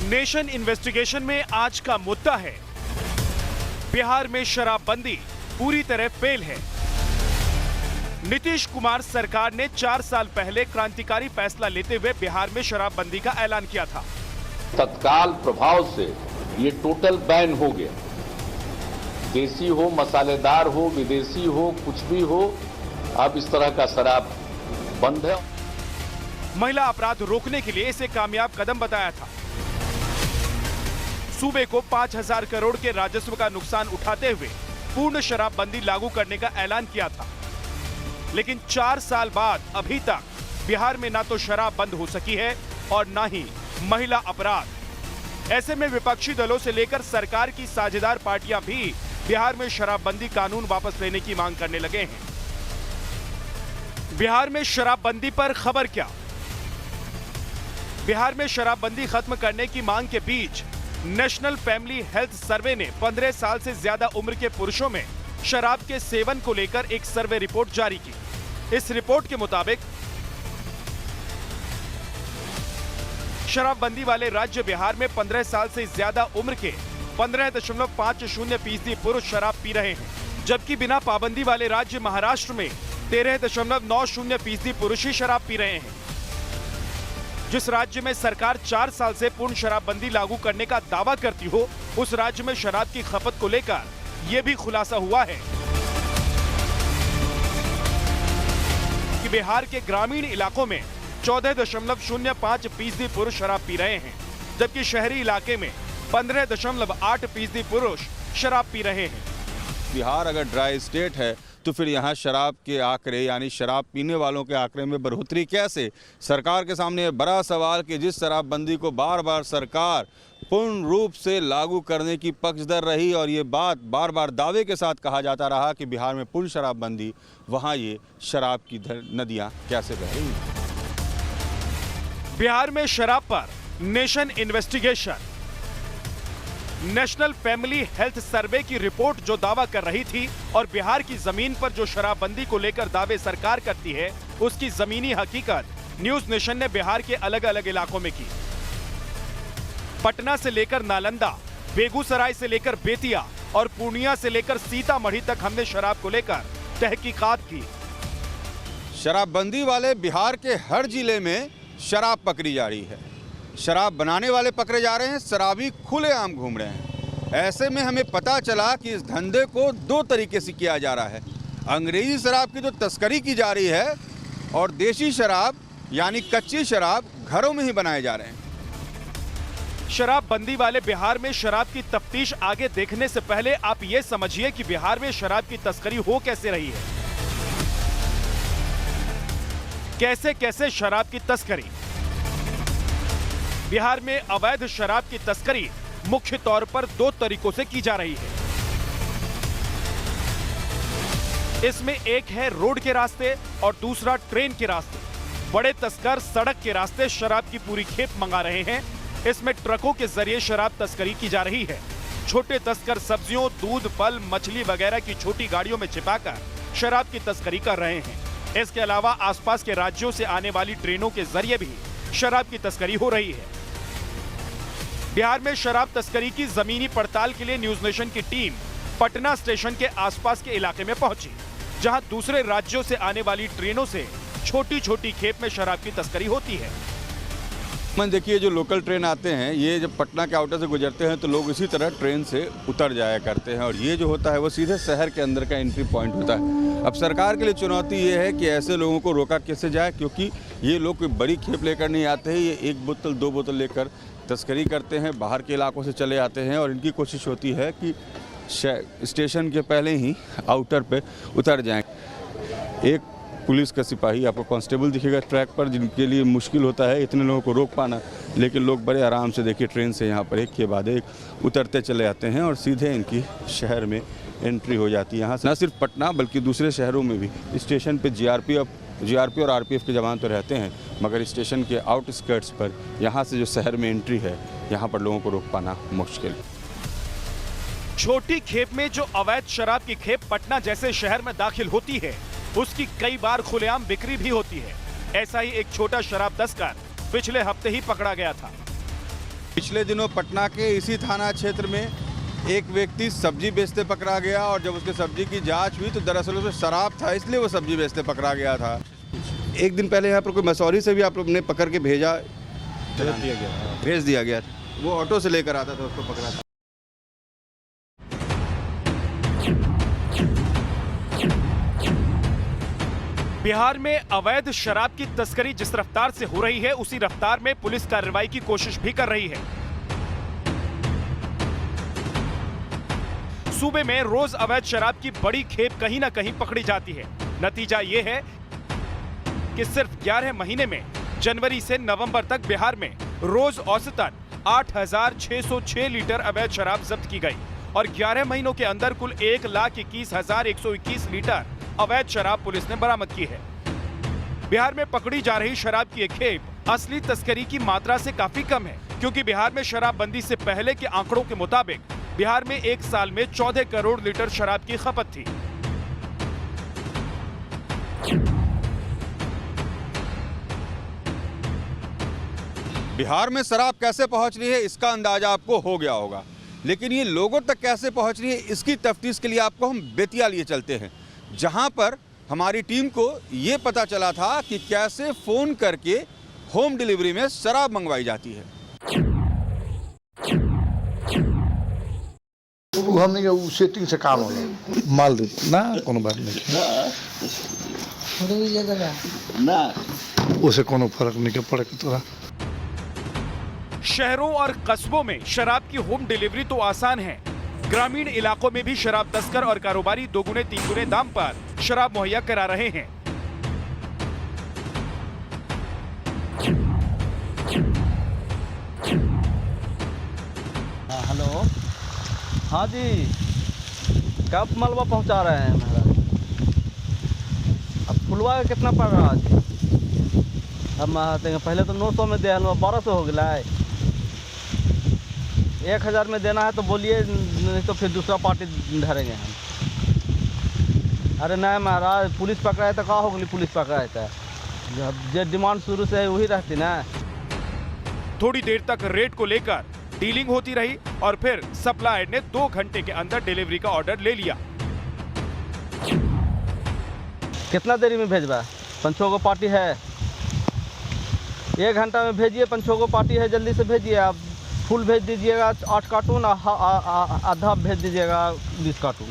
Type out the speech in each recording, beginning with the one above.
Nation investigation में आज का मुद्दा है बिहार में शराबबंदी पूरी तरह फेल है। नीतीश कुमार सरकार ने 4 साल पहले क्रांतिकारी फैसला लेते हुए बिहार में शराबबंदी का ऐलान किया था। तत्काल प्रभाव से ये टोटल बैन हो गया। देसी हो, मसालेदार हो, विदेशी हो, कुछ भी हो, अब इस तरह का शराब बंद है। महिला अपराध रोकने के लिए इसे कामयाब कदम बताया था। सूबे को 5,000 करोड़ के राजस्व का नुकसान उठाते हुए पूर्ण शराबबंदी लागू करने का ऐलान किया था। लेकिन 4 साल बाद अभी तक बिहार में ना तो शराब बंद हो सकी है और ना ही महिला अपराध। ऐसे में विपक्षी दलों से लेकर सरकार की साझेदार पार्टियां भी बिहार में शराबबंदी कानून वापस लेने की मांग करने लगे हैं। बिहार में शराबबंदी पर खबर क्या? बिहार में शराबबंदी खत्म करने की मांग के बीच नेशनल फैमिली हेल्थ सर्वे ने 15 साल से ज्यादा उम्र के पुरुषों में शराब के सेवन को लेकर एक सर्वे रिपोर्ट जारी की। इस रिपोर्ट के मुताबिक शराबबंदी वाले राज्य बिहार में 15 साल से ज्यादा उम्र के 15.50% पुरुष शराब पी रहे हैं, जबकि बिना पाबंदी वाले राज्य महाराष्ट्र में 13.90% पुरुष ही शराब पी रहे हैं। जिस राज्य में सरकार 4 साल से पूर्ण शराबबंदी लागू करने का दावा करती हो, उस राज्य में शराब की खपत को लेकर यह भी खुलासा हुआ है कि बिहार के ग्रामीण इलाकों में 14.05% पुरुष शराब पी रहे हैं, जबकि शहरी इलाके में 15.8% पुरुष शराब पी रहे हैं। बिहार अगर ड्राई स्टेट है तो फिर यहाँ शराब के आंकड़े यानी शराब पीने वालों के आंकड़े में बढ़ोतरी कैसे? सरकार के सामने ये बड़ा सवाल कि जिस शराबबंदी को बार बार सरकार पूर्ण रूप से लागू करने की पक्षधर रही और ये बात बार बार दावे के साथ कहा जाता रहा कि बिहार में पूर्ण शराबबंदी, वहाँ ये शराब की नदियाँ कैसे बह रही? बिहार में शराब पर nation investigation, national family health survey की रिपोर्ट जो दावा कर रही थी और बिहार की जमीन पर जो शराबबंदी को लेकर दावे सरकार करती है, उसकी जमीनी हकीकत न्यूज नेशन ने बिहार के अलग अलग इलाकों में की। पटना से लेकर नालंदा, बेगूसराय से लेकर बेतिया और पूर्णिया से लेकर सीतामढ़ी तक हमने शराब को लेकर तहकीकात की। शराबबंदी वाले बिहार के हर जिले में शराब पकड़ी जा रही है, शराब बनाने वाले पकड़े जा रहे हैं, शराबी खुलेआम घूम रहे हैं। ऐसे में हमें पता चला कि इस धंधे को 2 तरीके से किया जा रहा है। अंग्रेजी शराब की जो तस्करी की जा रही है और देशी शराब यानी कच्ची शराब घरों में ही बनाए जा रहे हैं। शराबबंदी वाले बिहार में शराब की तफ्तीश आगे देखने से पहले आप ये समझिए कि बिहार में शराब की तस्करी हो कैसे रही है। कैसे कैसे शराब की तस्करी? बिहार में अवैध शराब की तस्करी मुख्य तौर पर 2 तरीकों से की जा रही है। इसमें एक है रोड के रास्ते और दूसरा ट्रेन के रास्ते। बड़े तस्कर सड़क के रास्ते शराब की पूरी खेप मंगा रहे हैं। इसमें ट्रकों के जरिए शराब तस्करी की जा रही है। छोटे तस्कर सब्जियों, दूध, फल, मछली वगैरह की छोटी गाड़ियों में छिपाकर शराब की तस्करी कर रहे हैं। इसके अलावा आसपास के राज्यों से आने वाली ट्रेनों के जरिए भी शराब की तस्करी हो रही है। बिहार में शराब तस्करी की जमीनी पड़ताल के लिए न्यूज नेशन की टीम पटना स्टेशन के आसपास के इलाके में पहुंची, जहां दूसरे राज्यों से आने वाली ट्रेनों से छोटी छोटी खेप में शराब की तस्करी होती है। देखिए, जो लोकल ट्रेन आते हैं, ये जब पटना के आउटर से गुजरते हैं तो लोग इसी तरह ट्रेन से उतर जाया करते हैं और ये जो होता है वो सीधे शहर के अंदर का एंट्री पॉइंट होता है। अब सरकार के लिए चुनौती ये है कि ऐसे लोगों को रोका कैसे जाए, क्योंकि ये लोग कोई बड़ी खेप लेकर नहीं आते हैं। ये 1 बोतल 2 बोतल लेकर तस्करी करते हैं, बाहर के इलाकों से चले आते हैं और इनकी कोशिश होती है कि स्टेशन के पहले ही आउटर पे उतर जाएं। एक पुलिस का सिपाही, आपको कांस्टेबल दिखेगा ट्रैक पर, जिनके लिए मुश्किल होता है इतने लोगों को रोक पाना, लेकिन लोग बड़े आराम से देखिए ट्रेन से यहाँ पर एक के बाद एक उतरते चले आते हैं और सीधे इनकी शहर में एंट्री हो जाती है। यहाँ से न सिर्फ पटना बल्कि दूसरे शहरों में भी स्टेशन पे जीआरपी और आरपीएफ के जवान तो रहते हैं, मगर स्टेशन के आउटस्कर्ट्स पर यहाँ से जो शहर में एंट्री है, यहाँ पर लोगों को रोक पाना मुश्किल। छोटी खेप में जो अवैध शराब की खेप पटना जैसे शहर में दाखिल होती है, उसकी कई बार खुलेआम बिक्री भी होती है। ऐसा ही एक छोटा शराब तस्कर पिछले हफ्ते ही पकड़ा गया था। पिछले दिनों पटना के इसी थाना क्षेत्र में एक व्यक्ति सब्जी बेचते पकड़ा गया और जब उसके सब्जी की जांच हुई तो दरअसल उसमें शराब था, इसलिए वो सब्जी बेचते पकड़ा गया था। एक दिन पहले यहाँ पर कोई मसौरी से भी आप लोग ने पकड़ के भेज दिया गया। वो ऑटो से लेकर आता था, उसको पकड़ा था। बिहार में अवैध शराब की तस्करी जिस रफ्तार से हो रही है, उसी रफ्तार में पुलिस कार्रवाई की कोशिश भी कर रही है। सूबे में रोज अवैध शराब की बड़ी खेप कहीं ना कहीं पकड़ी जाती है। नतीजा यह है कि सिर्फ 11 महीने में जनवरी से नवंबर तक बिहार में रोज औसतन 8,606 लीटर अवैध शराब जब्त की गई और 11 महीनों के अंदर कुल 1,21,121 लीटर अवैध शराब पुलिस ने बरामद की है। बिहार में पकड़ी जा रही शराब की एक खेप असली तस्करी की मात्रा से काफी कम है, क्योंकि बिहार में शराबबंदी से पहले के आंकड़ों के मुताबिक बिहार में एक साल में 14 करोड़ लीटर शराब की खपत थी। बिहार में शराब कैसे पहुंच रही है इसका अंदाजा आपको हो गया होगा, लेकिन ये लोगों तक कैसे पहुंच रही है इसकी तफ्तीश के लिए आपको हम बेतिया लिए चलते हैं, जहां पर हमारी टीम को ये पता चला था कि कैसे फोन करके होम डिलीवरी में शराब मंगवाई जाती है। हमने के सेटिंग से काम होला माल दे ना कोनो बात नहीं ना, उसे कोनो फर्क नहीं के पड़े तोरा। शहरों और कस्बों में शराब की होम डिलीवरी तो आसान है, ग्रामीण इलाकों में भी शराब तस्कर और कारोबारी दोगुने तीन दाम पर शराब मुहैया करा रहे हैं। हेलो, हाँ जी, कब मलबा पहुंचा रहे हैं महाराज? अब फुलवा का कितना पड़ रहा है? हम पहले तो 900 में दे 1200 हो गया है। 1000 में देना है तो बोलिए, नहीं तो फिर दूसरा पार्टी धरेंगे हम। अरे नहीं महाराज, पुलिस पकड़ा है तो कहाँ हो गई? पुलिस पकड़ा है तो जो डिमांड शुरू से वही रहती ना। थोड़ी देर तक रेट को लेकर डीलिंग होती रही और फिर सप्लायर ने 2 घंटे के अंदर डिलीवरी का ऑर्डर ले लिया। कितना देरी में भेजवा? 5-6 को पार्टी है, 1 घंटा में भेजिए। 5-6 को पार्टी है, जल्दी से भेजिए। आप फुल भेज दीजिएगा 8 कार्टून, आधा भेज दीजिएगा 20 कार्टून।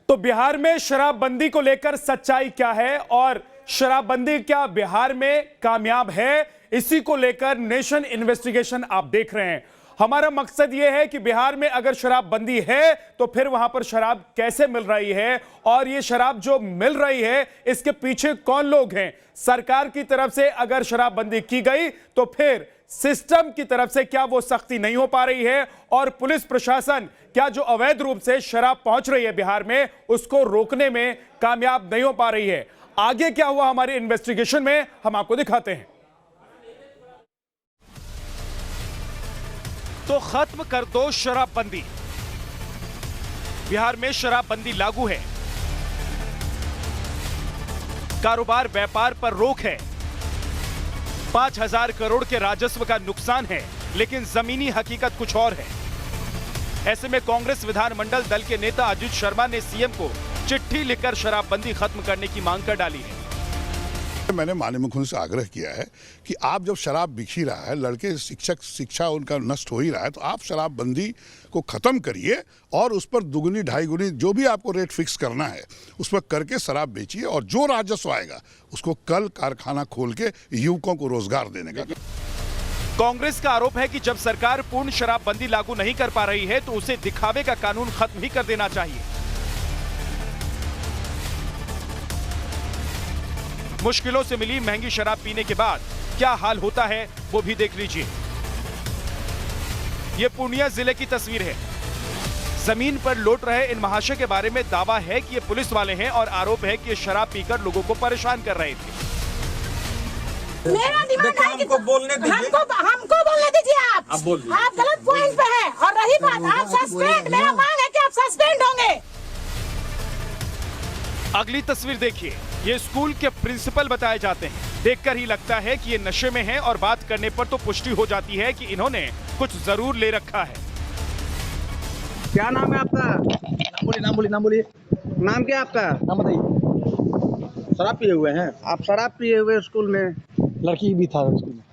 तो बिहार में शराबबंदी को लेकर सच्चाई क्या है और शराबबंदी क्या बिहार में कामयाब है, इसी को लेकर नेशन इन्वेस्टिगेशन आप देख रहे हैं। हमारा मकसद यह है कि बिहार में अगर शराबबंदी है तो फिर वहां पर शराब कैसे मिल रही है और ये शराब जो मिल रही है इसके पीछे कौन लोग हैं। सरकार की तरफ से अगर शराबबंदी की गई तो फिर सिस्टम की तरफ से क्या वो सख्ती नहीं हो पा रही है और पुलिस प्रशासन क्या जो अवैध रूप से शराब पहुंच रही है बिहार में उसको रोकने में कामयाब नहीं हो पा रही है। आगे क्या हुआ हमारे इन्वेस्टिगेशन में हम आपको दिखाते हैं। तो खत्म कर दो शराबबंदी। बिहार में शराबबंदी लागू है, कारोबार व्यापार पर रोक है, 5000 करोड़ के राजस्व का नुकसान है, लेकिन जमीनी हकीकत कुछ और है। ऐसे में कांग्रेस विधानमंडल दल के नेता अजित शर्मा ने सीएम को चिट्ठी लिखकर शराबबंदी खत्म करने की मांग कर डाली है। मैंने माननीय मुख्यमंत्री से आग्रह किया है कि आप जब शराब बिक ही रहा है, लड़के शिक्षा उनका नष्ट हो ही रहा है, तो आप शराबबंदी को खत्म करिए और उस पर दुगुनी ढाई गुनी जो भी आपको रेट फिक्स करना है उस पर करके शराब बेचिए और जो राजस्व आएगा उसको कल कारखाना खोल के युवकों को रोजगार देने का। कांग्रेस का आरोप है कि जब सरकार पूर्ण शराबबंदी लागू नहीं कर पा रही है तो उसे दिखावे का कानून खत्म ही कर देना चाहिए। मुश्किलों से मिली महंगी शराब पीने के बाद क्या हाल होता है वो भी देख लीजिए। ये पूर्णिया जिले की तस्वीर है। जमीन पर लौट रहे इन महाशय के बारे में दावा है कि ये पुलिस वाले हैं और आरोप है कि ये शराब पीकर लोगों को परेशान कर रहे थे। मेरा डिमांड है कि हमको बोलने दीजिए आप गलत पॉइंट पे हैं। और रही बात आप सस्पेंड, मेरा मांग है कि आप सस्पेंड होंगे। अगली तस्वीर देखिए, ये स्कूल के प्रिंसिपल बताए जाते हैं। देखकर ही लगता है कि ये नशे में हैं और बात करने पर तो पुष्टि हो जाती है कि इन्होंने कुछ जरूर ले रखा है। क्या नाम है आपका? नाम बोलिए। नाम क्या है आपका? नाम बताइए। शराब पिए हुए हैं आप? शराब पिए हुए स्कूल में? लड़की भी था स्कूल में।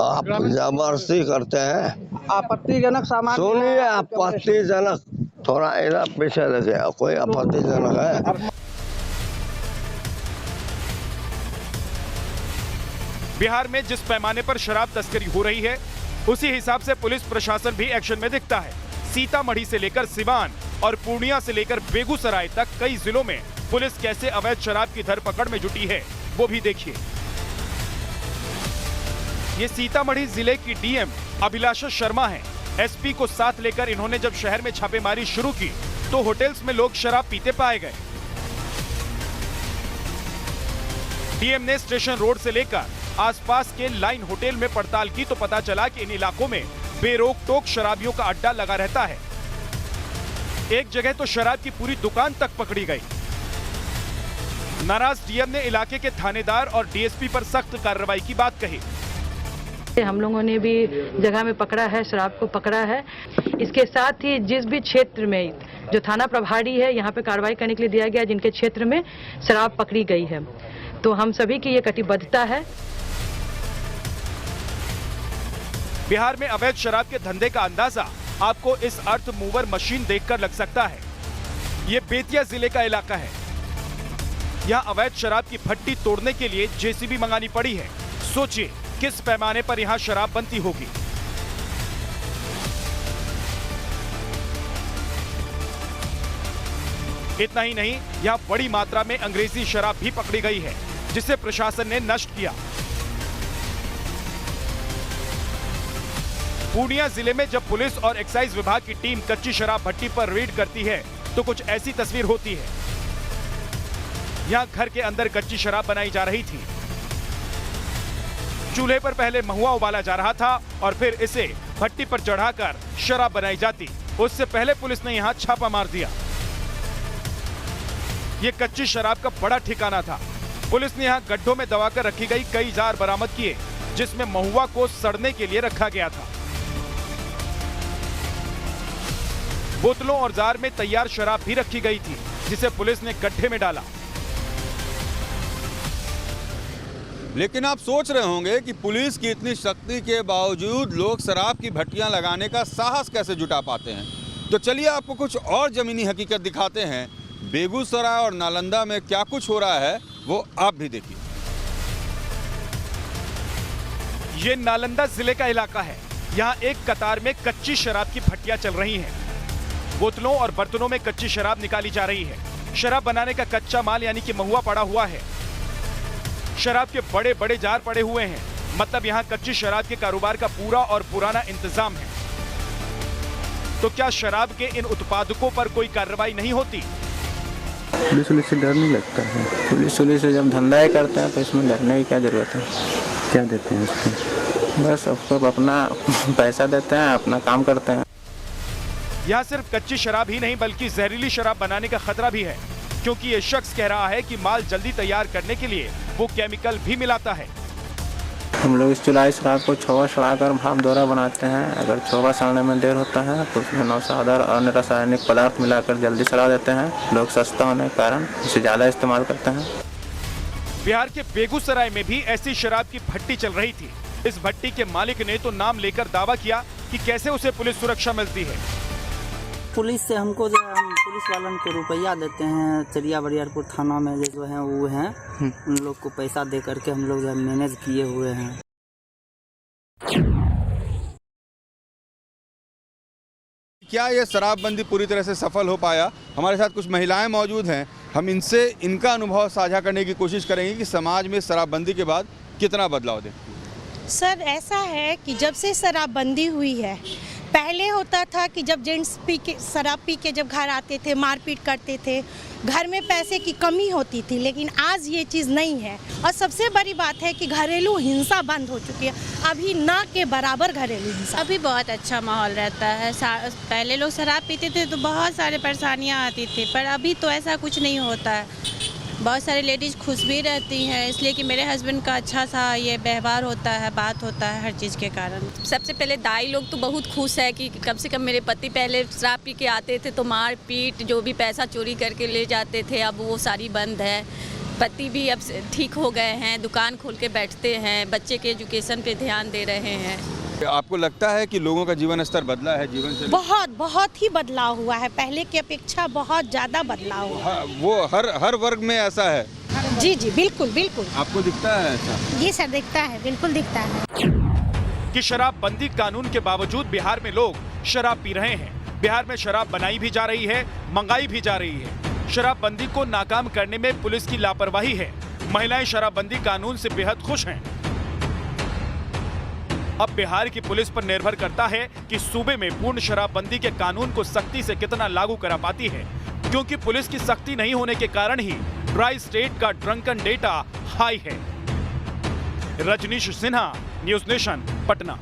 आप जबरदस्ती करते हैं। आपत्तिजनक सामान सुनिए, आपत्तिजनक थोड़ा इधर पीछे लगे, कोई आपत्तिजनक है? बिहार में जिस पैमाने पर शराब तस्करी हो रही है, उसी हिसाब से पुलिस प्रशासन भी एक्शन में दिखता है। सीतामढ़ी से लेकर सिवान और पूर्णिया से लेकर बेगूसराय तक कई जिलों में पुलिस कैसे अवैध शराब की धरपकड़ में जुटी है, वो भी देखिए। ये सीतामढ़ी जिले की डीएम अभिलाषा शर्मा है। एसपी को साथ लेकर इन्होंने जब शहर में छापेमारी शुरू की तो होटल्स में लोग शराब पीते पाए गए। डीएम ने स्टेशन रोड से लेकर आसपास के लाइन होटल में पड़ताल की तो पता चला कि इन इलाकों में बेरोक टोक शराबियों का अड्डा लगा रहता है। एक जगह तो शराब की पूरी दुकान तक पकड़ी गई। नाराज डीएम ने इलाके के थानेदार और डीएसपी पर सख्त कार्रवाई की बात कही। हम लोगों ने भी जगह में पकड़ा है, शराब को पकड़ा है। इसके साथ ही जिस भी क्षेत्र में जो थाना प्रभारी है यहाँ पे कार्रवाई करने के लिए दिया गया, जिनके क्षेत्र में शराब पकड़ी गई है, तो हम सभी की ये कटिबद्धता है। बिहार में अवैध शराब के धंधे का अंदाजा आपको इस अर्थ मूवर मशीन देखकर लग सकता है। ये बेतिया जिले का इलाका है। यहाँ अवैध शराब की भट्टी तोड़ने के लिए जेसीबी मंगानी पड़ी है। सोचिए किस पैमाने पर यहाँ शराब बनती होगी। इतना ही नहीं, यहाँ बड़ी मात्रा में अंग्रेजी शराब भी पकड़ी गई है, जिसे प्रशासन ने नष्ट किया। पूर्णिया जिले में जब पुलिस और एक्साइज विभाग की टीम कच्ची शराब भट्टी पर रेड करती है तो कुछ ऐसी तस्वीर होती है। यहां घर के अंदर कच्ची शराब बनाई जा रही थी। चूल्हे पर पहले महुआ उबाला जा रहा था और फिर इसे भट्टी पर चढ़ाकर शराब बनाई जाती। उससे पहले पुलिस ने यहां छापा मार दिया। यह कच्ची शराब का बड़ा ठिकाना था। पुलिस ने यहां गड्ढों में दबाकर रखी गई कई जार बरामद किए, जिसमें महुआ को सड़ने के लिए रखा गया था। बोतलों और जार में तैयार शराब भी रखी गई थी, जिसे पुलिस ने गड्ढे में डाला। लेकिन आप सोच रहे होंगे कि पुलिस की इतनी शक्ति के बावजूद लोग शराब की भट्टियां लगाने का साहस कैसे जुटा पाते हैं। तो चलिए आपको कुछ और जमीनी हकीकत दिखाते हैं। बेगूसराय और नालंदा में क्या कुछ हो रहा है वो आप भी देखिए। ये नालंदा जिले का इलाका है। यहाँ एक कतार में कच्ची शराब की भट्टियां चल रही हैं। बोतलों और बर्तनों में कच्ची शराब निकाली जा रही है। शराब बनाने का कच्चा माल यानी कि महुआ पड़ा हुआ है। शराब के बड़े बड़े जार पड़े हुए हैं। मतलब यहाँ कच्ची शराब के कारोबार का पूरा और पुराना इंतजाम है। तो क्या शराब के इन उत्पादकों पर कोई कार्रवाई नहीं होती? पुलिस से डर नहीं लगता है। पुलिस से जब धंधा ही करते हैं तो इसमें डरने की क्या जरूरत है। क्या देते हैं उसको? बस सबको अपना पैसा देते हैं, अपना काम करते हैं। यहाँ सिर्फ कच्ची शराब ही नहीं बल्कि जहरीली शराब बनाने का खतरा भी है, क्योंकि ये शख्स कह रहा है कि माल जल्दी तैयार करने के लिए वो केमिकल भी मिलाता है। हम लोग इस चुलाई शराब को छोवा सड़ाकर भाप दोरा बनाते हैं। अगर छोवा सड़ने में देर होता है तो उसमें नौशादर और अन्य रासायनिक पदार्थ मिलाकर जल्दी सड़ा देते हैं। लोग सस्ता होने के कारण इसे ज़्यादा इस्तेमाल करते हैं। बिहार के बेगूसराय में भी ऐसी शराब की भट्टी चल रही थी। इस भट्टी के मालिक ने तो नाम लेकर दावा किया कि कैसे उसे पुलिस सुरक्षा मिलती है। पुलिस से हमको जो हम पुलिस वालों को रुपया देते हैं, चरिया बरियारपुर थाना में जो है वो हैं, उन लोग को पैसा दे करके हम लोग जो मैनेज किए हुए हैं। क्या ये शराबबंदी पूरी तरह से सफल हो पाया? हमारे साथ कुछ महिलाएं मौजूद हैं। हम इनसे इनका अनुभव साझा करने की कोशिश करेंगे कि समाज में शराबबंदी के बाद कितना बदलाव दे। सर ऐसा है कि जब से शराबबंदी हुई है, पहले होता था कि जब जेंट्स शराब पी के जब घर आते थे मारपीट करते थे, घर में पैसे की कमी होती थी, लेकिन आज ये चीज़ नहीं है। और सबसे बड़ी बात है कि घरेलू हिंसा बंद हो चुकी है। अभी ना के बराबर घरेलू हिंसा। अभी बहुत अच्छा माहौल रहता है। पहले लोग शराब पीते थे तो बहुत सारे परेशानियां आती थी, पर अभी तो ऐसा कुछ नहीं होता है। बहुत सारी लेडीज़ खुश भी रहती हैं, इसलिए कि मेरे हस्बैंड का अच्छा सा ये व्यवहार होता है, बात होता है हर चीज़ के कारण। सबसे पहले दाई लोग तो बहुत खुश है कि कम से कम मेरे पति पहले शराब पी के आते थे तो मार पीट जो भी पैसा चोरी करके ले जाते थे, अब वो सारी बंद है। पति भी अब ठीक हो गए हैं, दुकान खोल के बैठते हैं, बच्चे के एजुकेशन पे ध्यान दे रहे हैं। आपको लगता है कि लोगों का जीवन स्तर बदला है? जीवन से बहुत ही बदलाव हुआ है, पहले की अपेक्षा बहुत ज्यादा बदलाव हुआ है। वो हर वर्ग में ऐसा है? जी जी बिल्कुल बिल्कुल। आपको दिखता है ऐसा? जी सर दिखता है, बिल्कुल दिखता है कि शराबबंदी कानून के बावजूद बिहार में लोग शराब पी रहे हैं। बिहार में शराब बनाई भी जा रही है, मंगाई भी जा रही है। शराबबंदी को नाकाम करने में पुलिस की लापरवाही है। महिलाएं शराबबंदी कानून से बेहद खुश हैं। अब बिहार की पुलिस पर निर्भर करता है कि सूबे में पूर्ण शराबबंदी के कानून को सख्ती से कितना लागू करा पाती है, क्योंकि पुलिस की सख्ती नहीं होने के कारण ही ड्राई स्टेट का ड्रंकन डेटा हाई है। Rajnish Sinha, News Nation, Patna.